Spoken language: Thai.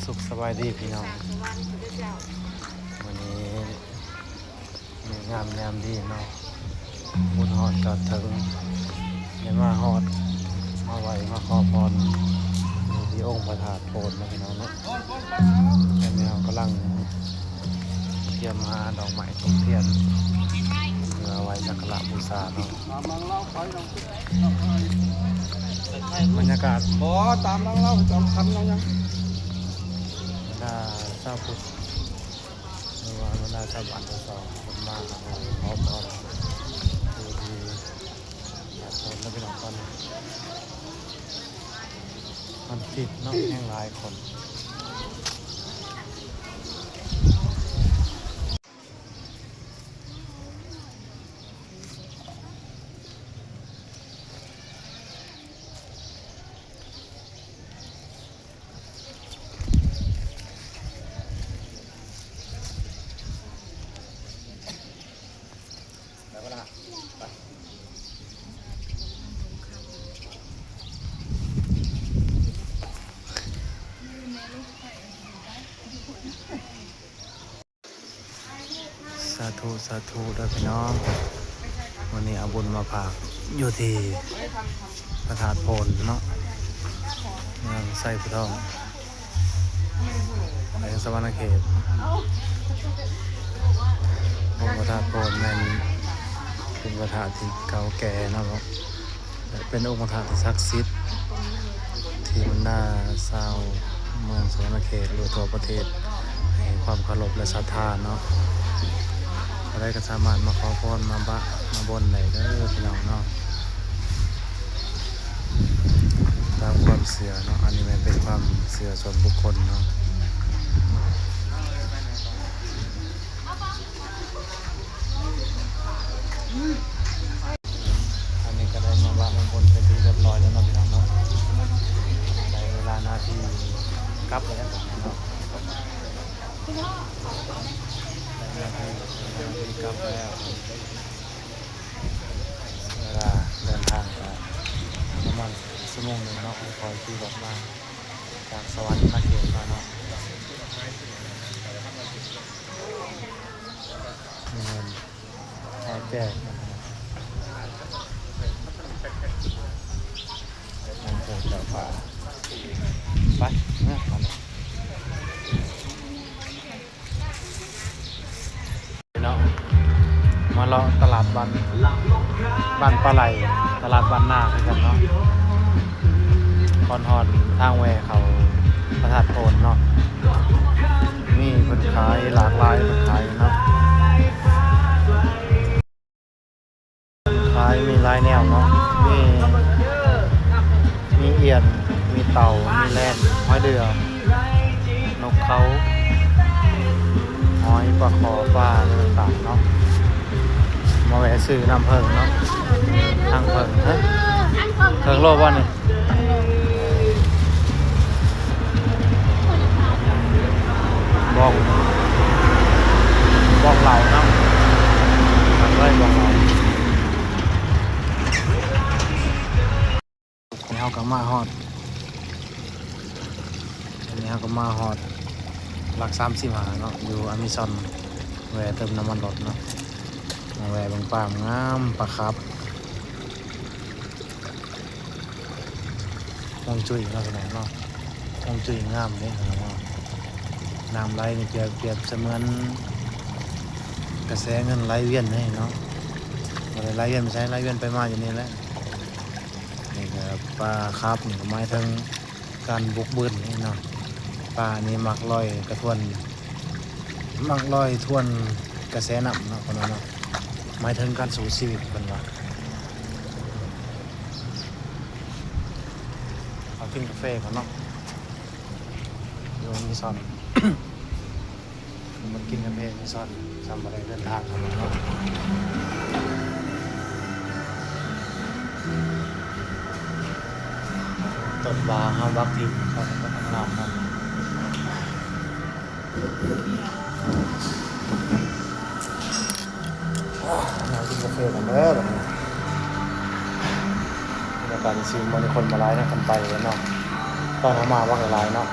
สุขสบายดีพี่น้องวันนี้มีงามแนมดีเนาะบุญฮอดก็ถึงได้มาฮอดมาไหวมาขอพรอยู่ที่องค์พระธาตุโพนนะพี่น้องเนาะแต่แมวกำลังเตรียมหาดอกไม้ทูบเทียนเพื่อไว้สักการะบูชาเนาะบรรยากาศบ่ตามน้องเล่าจอมคำน้องยังบรรดาชาวพุทธหรือว่าบรรดาชาวบ้านทั้งสองคนมาขอพรดูที่อยากโพนแล้วพี่น้องกันมันติดเนาะแห่งหลายคนสาธุสาธุด้วยพี่น้องวันนี้เอาบุญมาฝากอยู่ที่พระธาตุโพนเนาะเมืองไส้ผู้ทองในสวรรณเขตองค์พระธาตุโพนนั้นเป็นพระธาตุที่เก่าแก่นะครับเป็นองค์พระธาตุที่ศักดิ์สิทธิ์ที่บรรดาชาวเมืองสวรรณเขตหรือทั่วประเทศให้ความเคารพและศรัทธาเนาะอะไรก็สามารถมาขอพรมาบนไหนเด้อพี่น้องเนาะตามความเชื่อเนาะอันนี้มันเป็นความเชื่อส่วนบุคคลเนาะอันนี้ก็ได้มาบนเป็นที่เรียบร้อยแล้วเนาะพี่น้องเนาะได้เวลาหน้าที่กลับแล้วเนาะกลับแล้วเวลาเดินทางประมาณชั่วโมงหนึ่งเนาะคอยขี่รถมาจากสวรรค์มาเขตมาเนาะมีเงินแจกแจกงานโปรดเจ้าป่าไปเนี่ยมาเลาะตลาดบ้านปลาไหลตลาดบ้านนาเหมือนกันเนาะคอนฮอนทางแวเขาพระธาตุโพนเนาะมีเพิ่นขายหลากหลายเพิ่นขายเนาะขายมีหลายแนวเนาะมีเอียนมีเต่ามีแรดหอยเดือนกเขาหอยปลาคอปลาต่างๆเนาะมาแวะซื้อน้ำเพิงเนาะทางเพิงฮะเพิงโลกว่านี่บ้องเหล่าเนาะทางไร่บ้องเหล่าอันนี้เขาก็มาฮอดหลัก35เนาะอยู่อเมซอนแวะเติมน้ำมันรถเนาะมาแวะบางป่ามงามปลาครับมองจุ้ยเนาะขนาดเนาะมองจุ้ยงามเลยเนาะน้ำไหลนี่เปรียบเสมือนกระแสเงินไหลเวียนนี่เนาะอะไรไหลเวียนไม่ใช่ไหลเวียนไปมาอยู่นี่แหละนี่ก็ปลาครับนี่ก็หมายถึงการบุกเบิ้ลนี่เนาะปลานี่มักลอยกระทวนกระแสน้ำเนาะคนนั้นเนาะหมายถึงการสู่ชีวิตเป็นว่าเอากินกาแฟก่อนเนาะโยนมีซอน มันกินกาแฟมีซอนทำอะไรเดินทางเข้ามาเนาะต้นบาห้ามวักทิพย์เขาก็ทำน้ำเนาะเรากินกาแฟกันเด้อบรรยากาศชิลมันคนมาไล่นะกันไปแล้วเนาะตอนเขามาว่ากันไล่เนาะ